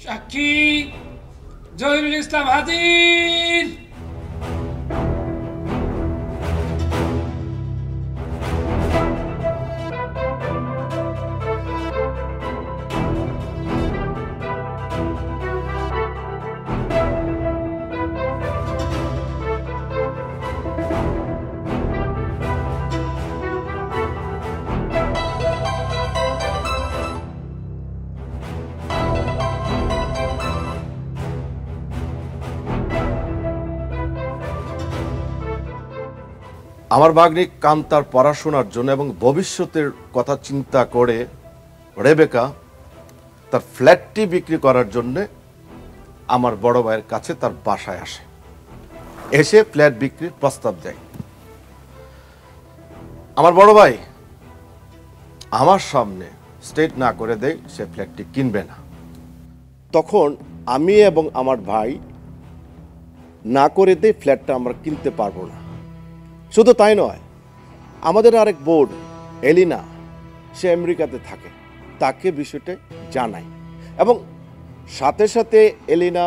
সাক্ষী জহিরুল ইসলাম হাজির। আমার ভাগ্নি কান্তার পড়াশোনার জন্য এবং ভবিষ্যতের কথা চিন্তা করে রেবেকা তার ফ্ল্যাটটি বিক্রি করার জন্য আমার বড় ভাইয়ের কাছে তার বাসায় আসে, এসে ফ্ল্যাট বিক্রির প্রস্তাব দেয়। আমার বড় ভাই আমার সামনে স্টেট না করে দেয় সে ফ্ল্যাটটি কিনবে না। তখন আমি এবং আমার ভাই না করে দেয় ফ্ল্যাটটা আমরা কিনতে পারবো না। শুধু তাই নয়, আমাদের আরেক বোন এলিনা, সে আমেরিকাতে থাকে, তাকে বিষয়টা জানাই এবং সাথে সাথে এলিনা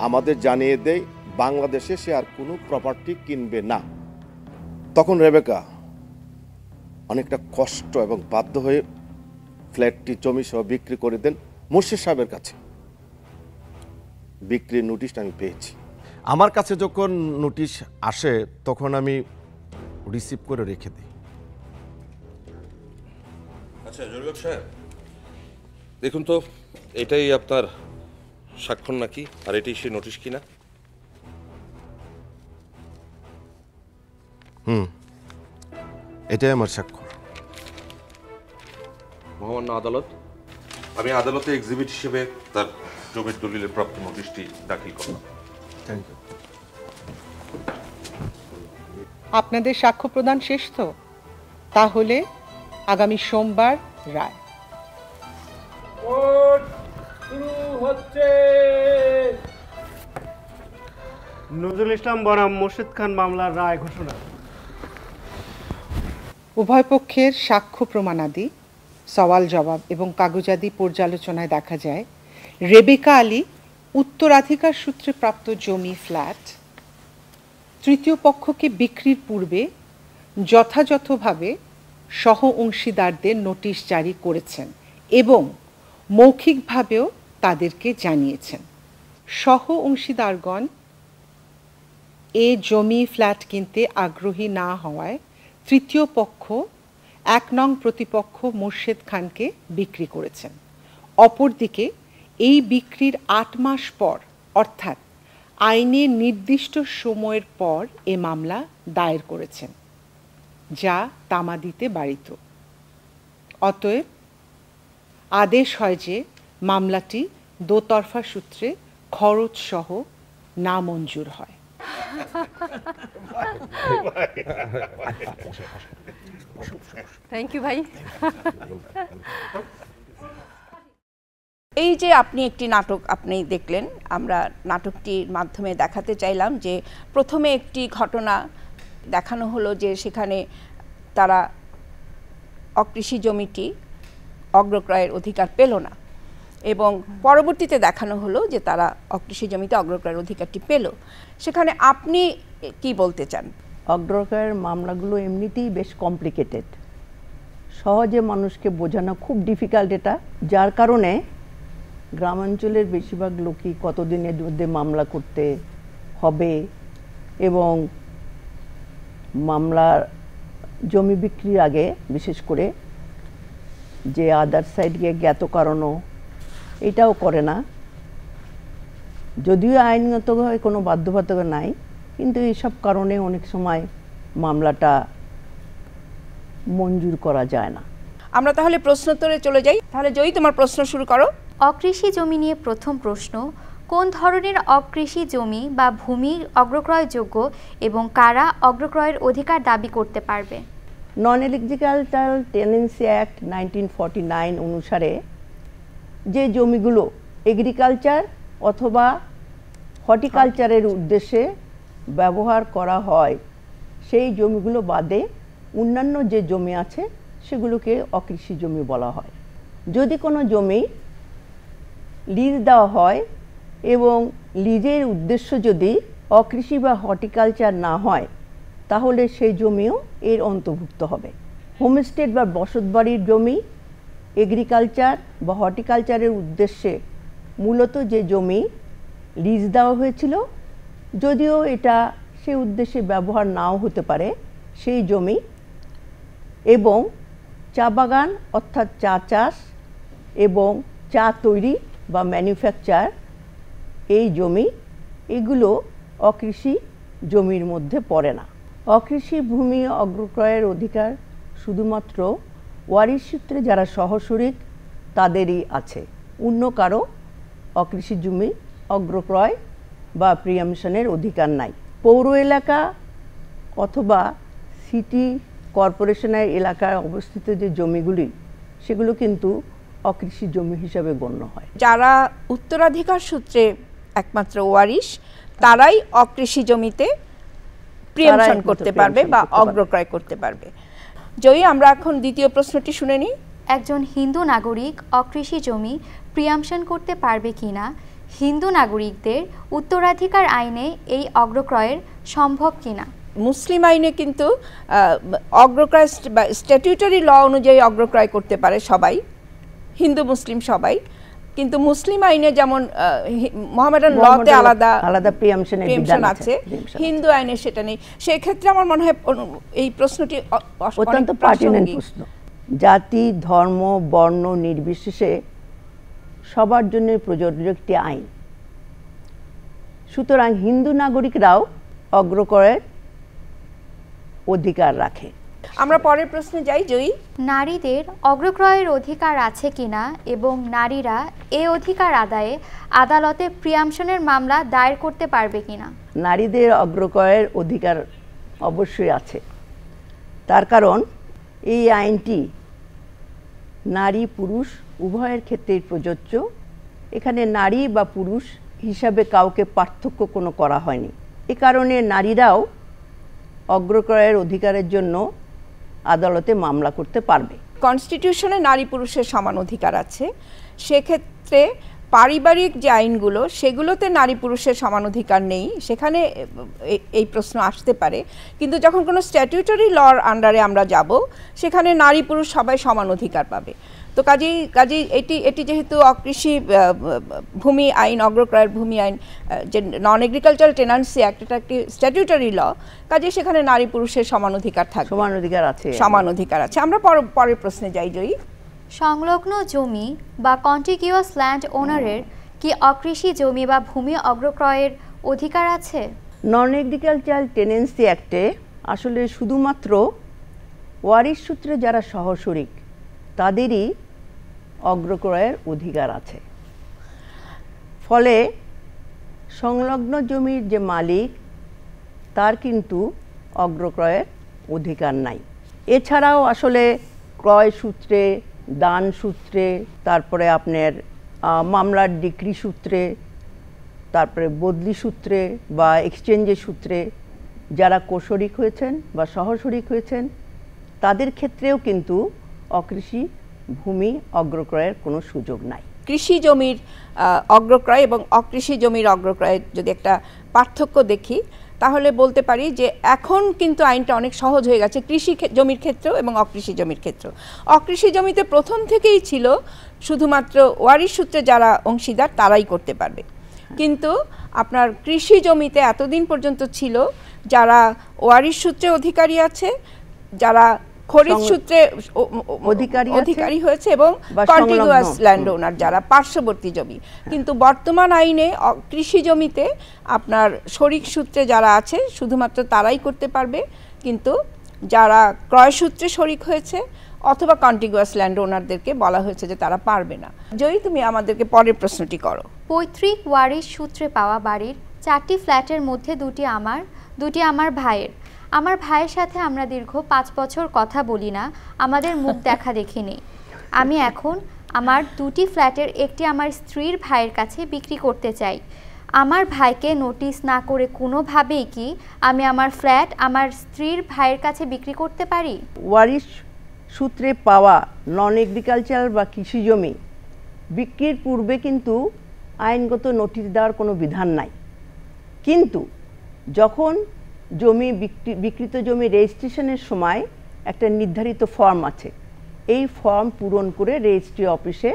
আমাদের জানিয়ে দেয় বাংলাদেশে সে আর কোনো প্রপার্টি কিনবে না। তখন রেবেকা অনেকটা কষ্ট এবং বাধ্য হয়ে ফ্ল্যাটটি জমি সহ বিক্রি করে দেন মুর্শিদ সাহেবের কাছে। বিক্রির নোটিশটা আমি পেয়েছি। আমার কাছে যখন নোটিশ আসে তখন আমি রিসিভ করে রেখে দিই। আচ্ছা জরিপ সাহেব, দেখুন তো এটাই আপনার স্বাক্ষর নাকি, আর এটাই সেই নোটিশ কিনা? এটাই আমার স্বাক্ষর। মহামান্য আদালত, আমি আদালতে এক্সিবিট হিসেবে তার জমির দলিলের প্রাপ্ত নোটিশটি দাখিল করলাম। Thank you. আপনাদের সাক্ষ্য প্রদান শেষ তো? তাহলে আগামী সোমবার রায়। কোর্ট শুরু হচ্ছে। নজরুল ইসলাম বনাম মোর্শেদ খান মামলার রায় ঘোষণা। উভয় পক্ষের সাক্ষ্য প্রমাণাদি, সওয়াল জবাব এবং কাগজাদি পর্যালোচনায় দেখা যায় রেবেকা আলী উত্তরাধিকার সূত্রে প্রাপ্ত জমি ফ্ল্যাট তৃতীয় পক্ষকে বিক্রির পূর্বে যথাযথভাবে সহ অংশীদারদের নোটিশ জারি করেছেন এবং মৌখিকভাবেও তাদেরকে জানিয়েছেন। সহ অংশীদারগণ এ জমি ফ্ল্যাট কিনতে আগ্রহী না হওয়ায় তৃতীয় পক্ষ 1 নং প্রতিপক্ষ মোর্শেদ খানকে বিক্রি করেছেন। অপরদিকে এই বিক্রির 8 মাস পর অর্থাৎ আইনের নির্দিষ্ট সময়ের পর এ মামলা দায়ের করেছেন, যা তামাদিতে বাড়িত। অতএব আদেশ হয় যে মামলাটি দোতরফা সূত্রে খরচ সহ নামঞ্জুর হয়। থ্যাংক ইউ ভাই। এই যে আপনি একটি নাটক আপনি দেখলেন, আমরা নাটকটির মাধ্যমে দেখাতে চাইলাম যে প্রথমে একটি ঘটনা দেখানো হলো যে সেখানে তারা অকৃষি জমিটি অগ্রক্রয়ের অধিকার পেল না, এবং পরবর্তীতে দেখানো হলো যে তারা অকৃষি জমিতে অগ্রক্রয়ের অধিকারটি পেল। সেখানে আপনি কি বলতে চান? অগ্রক্রয়ের মামলাগুলো এমনিতেই বেশ কমপ্লিকেটেড, সহজে মানুষকে বোঝানো খুব ডিফিকাল্ট এটা, যার কারণে গ্রামাঞ্চলের বেশিরভাগ লোকই কতদিনের মধ্যে মামলা করতে হবে এবং মামলার জমি বিক্রির আগে বিশেষ করে যে আদার সাইডকে জ্ঞাত কারণও এটাও করে না। যদিও আইনগতভাবে কোনো বাধ্যবাধকতা নাই, কিন্তু এইসব কারণে অনেক সময় মামলাটা মঞ্জুর করা যায় না। আমরা তাহলে প্রশ্নোত্তরে চলে যাই। তাহলে জয়ী, তোমার প্রশ্ন শুরু করো। অকৃষি জমি নিয়ে প্রথম প্রশ্ন, কোন ধরনের অকৃষি জমি বা ভূমি অগ্রক্রয়যোগ্য এবং কারা অগ্রক্রয়ের অধিকার দাবি করতে পারবে? নন এগ্রিকালচারাল টেনেন্সি অ্যাক্ট 1949 অনুসারে যে জমিগুলো এগ্রিকালচার অথবা হর্টিকালচারের উদ্দেশ্যে ব্যবহার করা হয় সেই জমিগুলো বাদে অন্যান্য যে জমি আছে সেগুলোকে অকৃষি জমি বলা হয়। যদি কোনো জমি লিজ দেওয়া হয় এবং লিজের উদ্দেশ্য যদি অকৃষি বা হর্টিকালচার না হয় তাহলে সেই জমিও এর অন্তর্ভুক্ত হবে। হোমস্টেড বা বসতবাড়ির জমি এগ্রিকালচার বা হর্টিকালচারের উদ্দেশ্যে মূলত যে জমি লিজ দেওয়া হয়েছিল, যদিও এটা সেই উদ্দেশ্যে ব্যবহার নাও হতে পারে, সেই জমি এবং চা বাগান অর্থাৎ চা চাষ এবং চা তৈরি বা ম্যানুফ্যাকচার এই জমি, এগুলো অকৃষি জমির মধ্যে পড়ে না। অকৃষি ভূমি অগ্রক্রয়ের অধিকার শুধুমাত্র ওয়ারিশ সূত্রে যারা সহশরিক তাদেরই আছে, অন্য কারো অকৃষি জমি অগ্রক্রয় বা প্রিয়ামশনের অধিকার নাই। পৌর এলাকা অথবা সিটি কর্পোরেশনের এলাকায় অবস্থিত যে জমিগুলি সেগুলো কিন্তু অকৃষি জমি হিসাবে গণ্য হয়। যারা উত্তরাধিকার সূত্রে একমাত্র ওয়ারিশ তারাই অকৃষি জমিতে প্রিয়ামশন করতে পারবে বা অগ্রক্রয় করতে পারবে। জয়ী, আমরা এখন দ্বিতীয় প্রশ্নটি শুনে নিই। একজন হিন্দু নাগরিক অকৃষি জমি প্রিয়ামশন করতে পারবে কিনা, হিন্দু নাগরিকদের উত্তরাধিকার আইনে এই অগ্রক্রয়ের সম্ভব কিনা? মুসলিম আইনে কিন্তু অগ্রক্রয় বা স্ট্যাটিউটারি ল অনুযায়ী অগ্রক্রয় করতে পারে সবাই, হিন্দু মুসলিম সবাই, কিন্তু মুসলিম আইনে যেমন মোহামেডান লতে আলাদা প্রিয়ামশন আছে, হিন্দু আইনে সেটা নেই। সেই ক্ষেত্রে আমার মনে হয় এই প্রশ্নটি অত্যন্ত পার্টিনেন্ট প্রশ্ন। জাতি, ধর্ম, বর্ণ নির্বিশেষে সবার জন্য প্রযোজ্য একটি আইন, সুতরাং হিন্দু নাগরিকরাও অগ্রক্রয়ের অধিকার রাখে। আমরা পরের প্রশ্নে যাই। জয়ী, নারীদের অগ্রক্রয়ের অধিকার আছে কিনা এবং নারীরা এই অধিকার আদায়ে আদালতে প্রিয়ামশনের মামলা দায়ের করতে পারবে কিনা? নারীদের অগ্রক্রয়ের অধিকার অবশ্যই আছে, তার কারণ এই আইনটি নারী পুরুষ উভয়ের ক্ষেত্রেই প্রযোজ্য। এখানে নারী বা পুরুষ হিসাবে কাউকে পার্থক্য কোনো করা হয়নি। এ কারণে নারীরাও অগ্রক্রয়ের অধিকারের জন্য আদালতে মামলা করতে পারবে। কনস্টিটিউশনে নারী পুরুষের সমান অধিকার আছে, সেক্ষেত্রে পারিবারিক যে আইনগুলো সেগুলোতে নারী পুরুষের সমান অধিকার নেই, সেখানে এই প্রশ্ন আসতে পারে। কিন্তু যখন কোনো স্ট্যাটিউটারি লর আন্ডারে আমরা যাব, সেখানে নারী পুরুষ সবাই সমান অধিকার পাবে। তো কাজেই এটি যেহেতু অকৃষি ভূমি আইন, অগ্রক্রয়ের ভূমি আইন, যে নন এগ্রিকালচারাল টেনান্সি অ্যাক্ট, এটা একটি স্ট্যাটিউটারি ল, কাজেই সেখানে নারী পুরুষের সমান অধিকার থাকবে, সমান অধিকার আছে। আমরা পরের প্রশ্নে যাই। জয়ী, সংলগ্ন জমি বা কন্টিগিউয়াস ল্যান্ড ওনারের কি অকৃষি জমি বা ভূমি অগ্রক্রয়ের অধিকার আছে? নন এগ্রিকালচারাল টেনেন্সি অ্যাক্টে আসলে শুধুমাত্র ওয়ারিশ সূত্রে যারা সহশরিক তাদেরই অগ্রক্রয়ের অধিকার আছে। ফলে সংলগ্ন জমির যে মালিক তার কিন্তু অগ্রক্রয়ের অধিকার নাই। এছাড়াও আসলে ক্রয় সূত্রে, দান সূত্রে, তারপরে আপনার মামলার ডিক্রি সূত্রে, তারপরে বদলি সূত্রে বা এক্সচেঞ্জের সূত্রে যারা কোশরিক হয়েছেন বা সহশরিক হয়েছেন তাদের ক্ষেত্রেও কিন্তু অকৃষি ভূমি অগ্রক্রয়ের কোনো সুযোগ নাই। কৃষি জমির অগ্রক্রয় এবং অকৃষি জমির অগ্রক্রয়ের যদি একটা পার্থক্য দেখি, তাহলে বলতে পারি যে এখন কিন্তু আইনটা অনেক সহজ হয়ে গেছে কৃষি জমির ক্ষেত্রেও এবং অকৃষি জমির ক্ষেত্রেও। অকৃষি জমিতে প্রথম থেকেই ছিল শুধুমাত্র ওয়ারিশ সূত্রে যারা অংশীদার তারাই করতে পারবে, কিন্তু আপনার কৃষি জমিতে এতদিন পর্যন্ত ছিল যারা ওয়ারিশ সূত্রে অধিকারী আছে, যারা খরিদ সূত্রে অধিকারী হয়েছে এবং কন্টিগুয়াস ল্যান্ড ওনার যারা পার্শ্ববর্তী জমি। কিন্তু বর্তমান আইনে কৃষি জমিতে আপনার শরিক সূত্রে যারা আছে শুধুমাত্র তারাই করতে পারবে, কিন্তু যারা ক্রয় সূত্রে শরিক হয়েছে অথবা কন্টিগুয়াস ল্যান্ড ওনারদেরকে বলা হয়েছে যে তারা পারবে না। জয়ী, তুমি আমাদেরকে পরের প্রশ্নটি করো। পৈতৃক ওয়ারিশ সূত্রে পাওয়া বাড়ির 4টি ফ্ল্যাটের মধ্যে দুটি আমার ভাইয়ের। আমার ভাইয়ের সাথে আমরা দীর্ঘ 5 বছর কথা বলি না, আমাদের মুখ দেখা দেখি নেই। আমি এখন আমার 2টি ফ্ল্যাটের একটি আমার স্ত্রীর ভাইয়ের কাছে বিক্রি করতে চাই। আমার ভাইকে নোটিশ না করে কোনোভাবেই কি আমি আমার ফ্ল্যাট আমার স্ত্রীর ভাইয়ের কাছে বিক্রি করতে পারি? ওয়ারিশ সূত্রে পাওয়া নন এগ্রিকালচারাল বা কৃষি জমি বিক্রির পূর্বে কিন্তু আইনগত নোটিশ দেওয়ার কোনো বিধান নাই। কিন্তু যখন জমি বিক্রিত জমি রেজিস্ট্রেশনের সময় একটা নির্ধারিত ফর্ম আছে, এই ফর্ম পূরণ করে রেজিস্ট্রি অফিসে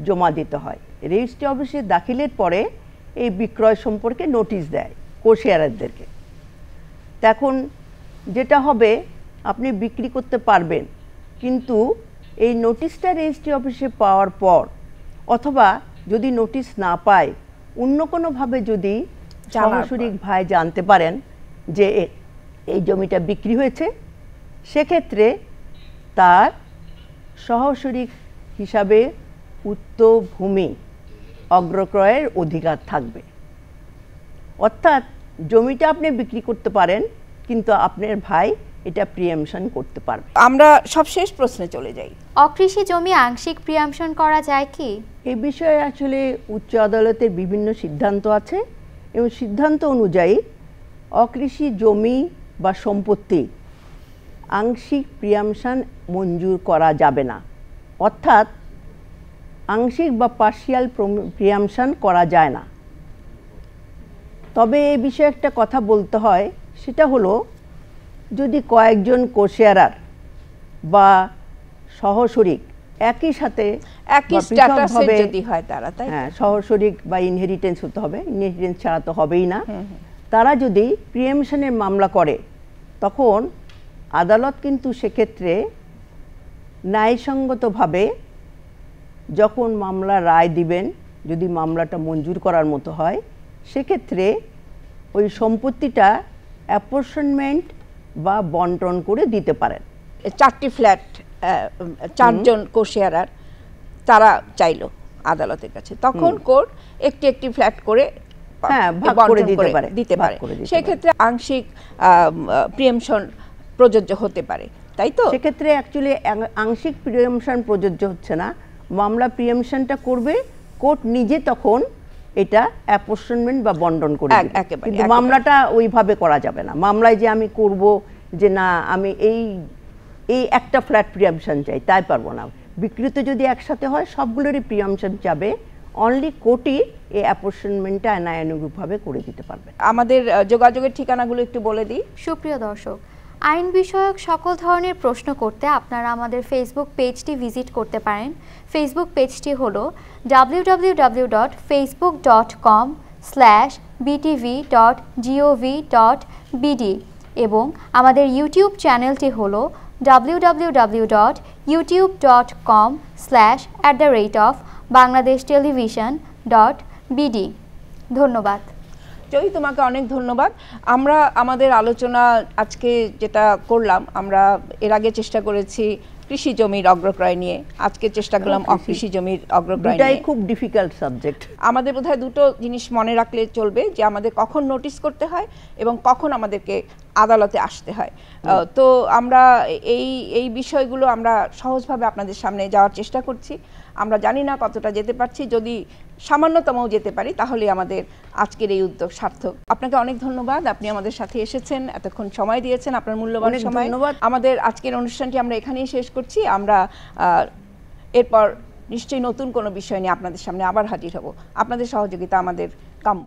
জমা দিতে হয়। রেজিস্ট্রি অফিসে দাখিলের পরে এই বিক্রয় সম্পর্কে নোটিশ দেয় কোশেয়ারদেরকে। তখন যেটা হবে, আপনি বিক্রি করতে পারবেন, কিন্তু এই নোটিশটা রেজিস্ট্রি অফিসে পাওয়ার পর অথবা যদি নোটিশ না পায় অন্য কোনোভাবে যদি সহশরিক ভাই জানতে পারেন যে এই জমিটা বিক্রি হয়েছে, সেক্ষেত্রে তার সহশরিক হিসাবে উক্ত ভূমি অগ্রক্রয়ের অধিকার থাকবে। অর্থাৎ জমিটা আপনি বিক্রি করতে পারেন, কিন্তু আপনার ভাই এটা প্রিএমশন করতে পারবে। আমরা সবশেষ প্রশ্নে চলে যাই। অকৃষি জমি আংশিক প্রিয়াম্পশন করা যায় কি? এই বিষয়ে আসলে উচ্চ আদালতের বিভিন্ন সিদ্ধান্ত আছে এবং সিদ্ধান্ত অনুযায়ী অকৃষি জমি বা সম্পত্তি আংশিক প্রিয়াম্পশন মঞ্জুর করা যাবে না। অর্থাৎ আংশিক বা পার্শিয়াল প্রিয়াম্পশন করা যায় না। তবে এই বিষয়ে একটা কথা বলতে হয়, সেটা হলো যদি কয়েকজন কোশেয়ারার বা সহশরিক একই সাথে একই স্ট্যাটাসে যদি হয় তারা, তাই হ্যাঁ, সহশরিক বা ইনহেরিটেন্স হতে হবে, ইনহেরিটেন্স ছাড়া তো হবেই না। তারা যদি প্রিএমশনের মামলা করে তখন আদালত কিন্তু সেক্ষেত্রে ন্যায়সঙ্গতভাবে যখন মামলা রায় দিবেন, যদি মামলাটা মঞ্জুর করার মতো হয়, সেক্ষেত্রে ওই সম্পত্তিটা অ্যাপোর্শনমেন্ট বা বন্টন করে দিতে পারেন। 4টি ফ্ল্যাট 4জন কোশেয়ারার তারা চাইলো আদালতের কাছে, তখন কোর্ট একটি একটি ফ্ল্যাট করে ভাগ করে দিতে পারে। সেক্ষেত্রে আংশিক প্রিএমশন প্রযোজ্য হতে পারে, তাই তো? সেক্ষেত্রে অ্যাকচুয়ালি আংশিক প্রিএমশন প্রযোজ্য হচ্ছে না, মামলা প্রিএমশনটা করবে কোর্ট নিজে, তখন এটা অ্যাপোর্শনমেন্ট বা বন্টন করে দিবে। কিন্তু মামলাটা ওইভাবে করা যাবে না। মামলায় যে আমি করব যে না আমি এই একটা ফ্ল্যাট প্রিএমশন চাই, তাই পারবো না। বিক্রিত যদি একসাথে হয় সবগুলোরই প্রিএমশন যাবে, অনলি কোর্টই এই অ্যাপোর্শনমেন্টটা আইনানুগভাবে করে দিতে পারবে। আমাদের যোগাযোগের ঠিকানাগুলো একটু বলে দিই। সুপ্রিয় দর্শক, আইন বিষয়ক সকল ধরনের প্রশ্ন করতে আপনারা আমাদের ফেসবুক পেজটি ভিজিট করতে পারেন। ফেসবুক পেজটি হলো www.facebook.com/btv.gov.bd এবং আমাদের ইউটিউব চ্যানেলটি হলো www.youtube.com/@bangladeshtelevision.bd। ধন্যবাদ। জয়ী, তোমাকে অনেক ধন্যবাদ। আমরা আমাদের আলোচনা আজকে যেটা করলাম, আমরা এর আগে চেষ্টা করেছি কৃষি জমির অগ্রক্রয় নিয়ে, আজকে চেষ্টা করলাম অকৃষি জমির অগ্রক্রয় নিয়ে। এটাই খুব ডিফিকাল্ট সাবজেক্ট। আমাদের বোধহয় দুটো জিনিস মনে রাখলে চলবে, যে আমাদের কখন নোটিশ করতে হয় এবং কখন আমাদেরকে আদালতে আসতে হয়। তো আমরা এই বিষয়গুলো আমরা সহজভাবে আপনাদের সামনে যাওয়ার চেষ্টা করছি। আমরা জানি না কতটা যেতে পারছি, যদি সামান্যতমও যেতে পারি তাহলে আমাদের আজকের এই উদ্যোগ সার্থক। আপনাকে অনেক ধন্যবাদ, আপনি আমাদের সাথে এসেছেন, এতক্ষণ সময় দিয়েছেন, আপনার মূল্যবান সময়। ধন্যবাদ। আমাদের আজকের অনুষ্ঠানটি আমরা এখানেই শেষ করছি। আমরা এরপর নিশ্চয়ই নতুন কোনো বিষয় নিয়ে আপনাদের সামনে আবার হাজির হব। আপনাদের সহযোগিতা আমাদের কাম্য।